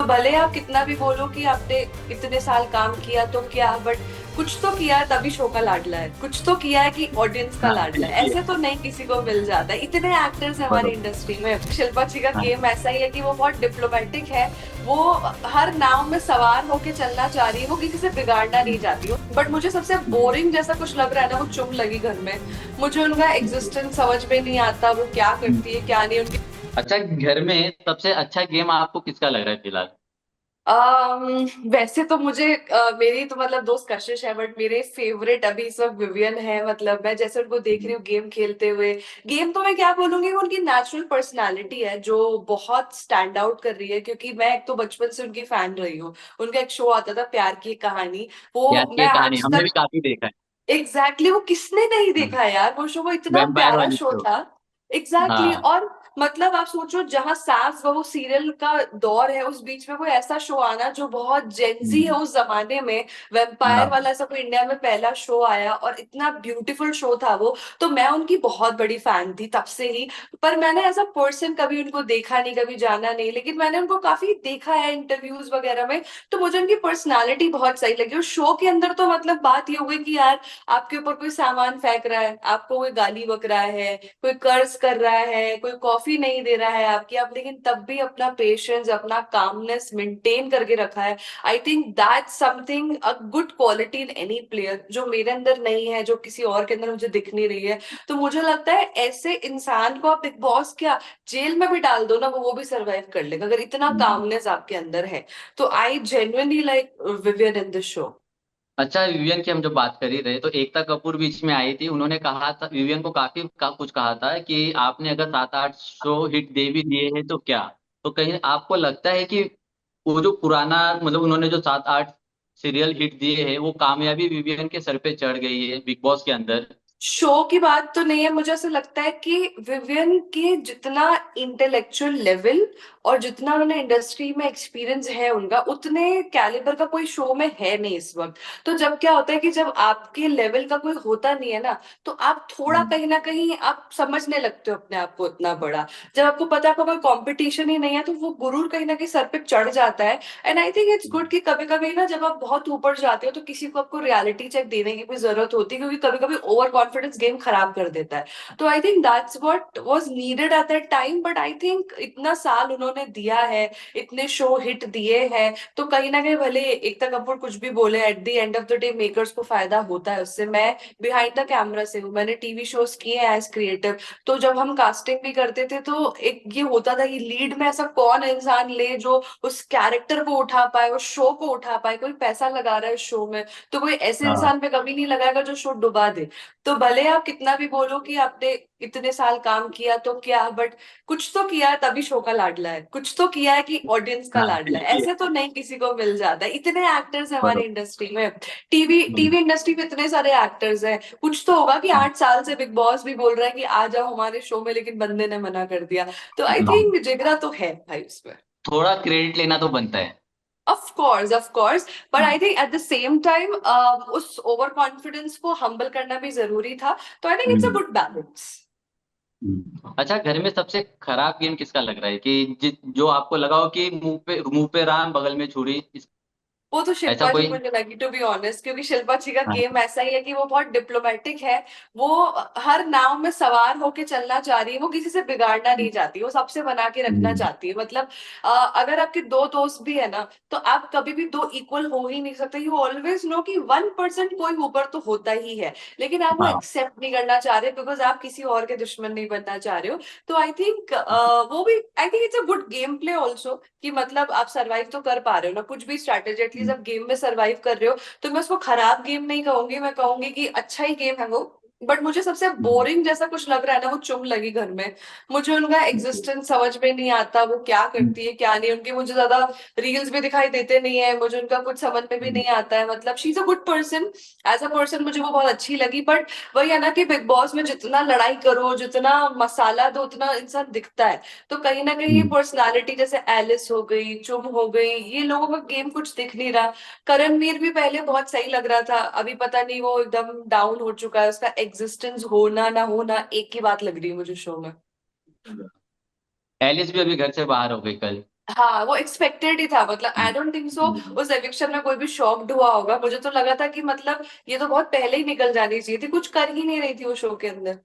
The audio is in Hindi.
भले आप कितना भी बोलो कि आपने इतने साल काम किया तो क्या, बट कुछ तो किया है तभी शो का लाडला है, कुछ तो किया है कि ऑडियंस का हाँ लाडला है। ये ऐसे तो नहीं किसी को मिल जाता है। इतने एक्टर्स हैं हमारी बरोबर। इंडस्ट्री में। शिल्पा जी का हाँ गेम ऐसा ही है कि वो बहुत डिप्लोमेटिक है। वो हर नाव में सवार होके चलना चाह रही है, वो किसी से बिगाड़ना नहीं चाहती। बट मुझे सबसे बोरिंग जैसा कुछ लग रहा है ना, वो चुम लगी घर में। मुझे उनका एग्जिस्टेंस समझ में नहीं आता, वो क्या करती है क्या नहीं। उनकी अच्छा, घर में सबसे अच्छा गेम आपको किसका लग रहा है फिलहाल? वैसे तो मुझे मेरी तो मतलब दोस्त कशिश है, बट मेरे फेवरेट अभी इस वक्त विवियन है। मतलब मैं जैसे उनको देख रही हूँ गेम खेलते हुए, गेम तो मैं क्या बोलूंगी, वो उनकी नेचुरल पर्सनालिटी है जो बहुत स्टैंड आउट कर रही है। क्योंकि मैं एक तो बचपन से उनकी फैन रही हूँ। उनका एक शो आता था प्यार की कहानी, यार वो मैं ये कहानी आज हमने भी तक। काफी देखा है। वो किसने नहीं हाँ, देखा यार, वो शो वो इतना वैम्पायर प्यारा वाली शो शो। था। हाँ और मतलब आप सोचो, जहां सास बहू सीरियल का दौर है, उस बीच में कोई ऐसा शो आना जो बहुत जेंजी है उस जमाने में। वैम्पायर हाँ। वाला ऐसा कोई इंडिया में पहला शो आया, और इतना ब्यूटीफुल शो था वो। तो मैं उनकी बहुत बड़ी फैन थी तब से ही। पर मैंने एज अ पर्सन कभी उनको देखा नहीं, कभी जाना नहीं, लेकिन मैंने उनको काफी देखा है इंटरव्यूज वगैरह में। तो मुझे उनकी पर्सनालिटी बहुत सही लगी। और शो के अंदर तो मतलब बात ये हो गई कि यार, आपके ऊपर कोई सामान फेंक रहा है, आपको कोई गाली बक रहा है, कोई कर्ज कर रहा है, कोई कॉफी नहीं दे रहा है आपकी, आप लेकिन तब भी अपना पेशेंस, अपना कामनेस मेंटेन करके रखा है। I think that's something a good quality in any player, जो मेरे अंदर नहीं है, जो किसी और के अंदर मुझे दिख नहीं रही है। तो मुझे लगता है ऐसे इंसान को आप बिग बॉस क्या, जेल में भी डाल दो ना, वो भी सरवाइव कर लेगा, अगर इतना कामनेस आपके अंदर है। तो I genuinely like Vivian in this show. अच्छा, विवियन की हम जब बात कर ही रहे तो एकता कपूर बीच में आई थी, उन्होंने कहा था विवियन को काफी कुछ कहा था कि आपने अगर 7-8 शो हिट दे भी दिए हैं तो क्या। तो कहीं आपको लगता है कि वो जो पुराना मतलब उन्होंने जो 7-8 सीरियल हिट दिए हैं वो कामयाबी विवियन के सर पे चढ़ गई है बिग बॉस के अंदर? शो की बात तो नहीं है, मुझे ऐसा लगता है कि विवियन के जितना इंटेलेक्चुअल लेवल और जितना उन्होंने इंडस्ट्री में एक्सपीरियंस है उनका, उतने कैलिबर का कोई शो में है नहीं इस वक्त। तो जब क्या होता है कि जब आपके लेवल का कोई होता नहीं है ना, तो आप थोड़ा हम्म। कहीं ना कहीं आप समझने लगते हो अपने आप को इतना बड़ा। जब आपको पता है आपका कोई कंपटीशन ही नहीं है, तो वो गुरूर कहीं ना कहीं सर पे चढ़ जाता है। And I think it's good कि कभी कभी ना, जब आप बहुत ऊपर जाते हो, तो किसी को आपको रियलिटी चेक देने की भी जरूरत होती है, क्योंकि कभी कभी ओवर कॉन्फिडेंस गेम खराब कर देता है। तो I think that's what was needed at that time. But I think इतना साल उन्होंने दिया है, इतने शो हिट दिए हैं, तो कहीं ना कहीं भले एकता कपूर कुछ भी बोले, at the end of the day makers को फायदा होता है उससे। मैं बिहाइंड द कैमरा से हूँ, मैंने टीवी शोज किए हैं एज क्रिएटिव। तो जब हम कास्टिंग भी करते थे, तो एक ये होता था कि लीड में ऐसा कौन इंसान ले जो उस कैरेक्टर को उठा पाए, उस शो को उठा पाए। कोई पैसा लगा रहा है उस शो में, तो कोई ऐसे हाँ इंसान पे कभी नहीं लगाएगा जो शो डुबा दे। तो भले आप कितना भी बोलो कि आपने इतने साल काम किया तो क्या, बट कुछ तो किया है तभी शो का लाडला है, कुछ तो किया है कि ऑडियंस का हाँ लाडला है। ये ऐसे तो नहीं किसी को मिल जाता है। इतने एक्टर्स हैं हमारी बरोबर। इंडस्ट्री में, टीवी हम्म। टीवी इंडस्ट्री में इतने सारे एक्टर्स हैं। कुछ तो होगा कि 8 साल से बिग बॉस भी बोल रहा है कि आ जाओ हमारे शो में, लेकिन बंदे ने मना कर दिया। तो आई हाँ, थिंक जिगरा तो है भाई उसमें। थोड़ा क्रेडिट लेना तो बनता है। Of course. But I think at the same time उस ओवर कॉन्फिडेंस को हम्बल करना भी जरूरी था। तो I think it's a hmm. Good balance. अच्छा, घर में सबसे खराब गेम किसका लग रहा है कि जो आपको लगा हो कि मुंह पे राम बगल में छुरी वो तो ऐसा शिल्पा जी कोई? मुझे लगी, टू बी ऑनेस्ट, क्योंकि शिल्पा जी का हाँ। गेम ऐसा ही है कि वो बहुत डिप्लोमेटिक है। वो हर नाव में सवार होके चलना चाह रही है, वो किसी से बिगाड़ना नहीं चाहती, वो सबसे बना के रखना हम्म। चाहती है। मतलब अगर आपके दो दोस्त भी है ना, तो आप कभी भी दो इक्वल हो ही नहीं सकते। यू ऑलवेज नो कि 1% कोई ऊपर तो होता ही है, लेकिन आप वो हाँ। एक्सेप्ट नहीं करना चाह रहे, बिकॉज आप किसी और के दुश्मन नहीं बनना चाह रहे हो। तो आई थिंक वो भी, I think it's a good game play also, कि मतलब आप सरवाइव तो कर पा रहे हो ना, कुछ भी स्ट्रैटेजी एटलीस्ट आप गेम में सरवाइव कर रहे हो। तो मैं उसको खराब गेम नहीं कहूंगी, मैं कहूंगी कि अच्छा ही गेम है वो। बट मुझे सबसे बोरिंग जैसा कुछ लग रहा है ना, वो चुम लगी घर में। मुझे उनका एग्जिस्टेंस समझ में नहीं आता, वो क्या करती है क्या नहीं। उनके मुझे ज्यादा रील्स भी दिखाई देते नहीं है, मुझे उनका कुछ समझ में भी नहीं आता है। मतलब she is a good person, as a person मुझे वो बहुत अच्छी लगी। बट वही है ना कि बिग बॉस में जितना लड़ाई करो, जितना मसाला दो, उतना इंसान दिखता है। तो कहीं ना कहीं ये पर्सनालिटी, जैसे एलिस हो गई, चुम हो गई, ये लोगों का गेम कुछ दिख नहीं रहा। करणवीर भी पहले बहुत सही लग रहा था, अभी पता नहीं वो एकदम डाउन हो चुका है। उसका एग्जिस्टेंस होना ना होना एक ही बात लग रही है मुझे शो में। एलिस भी अभी घर से बाहर हो गई कल। हाँ वो एक्सपेक्टेड ही था, मतलब आई डोंट थिंक सो उस एविक्शन में कोई भी शॉक्ड हुआ होगा। मुझे तो लगा था कि मतलब ये तो बहुत पहले ही निकल जानी चाहिए थी, कुछ कर ही नहीं रही थी वो शो के अंदर।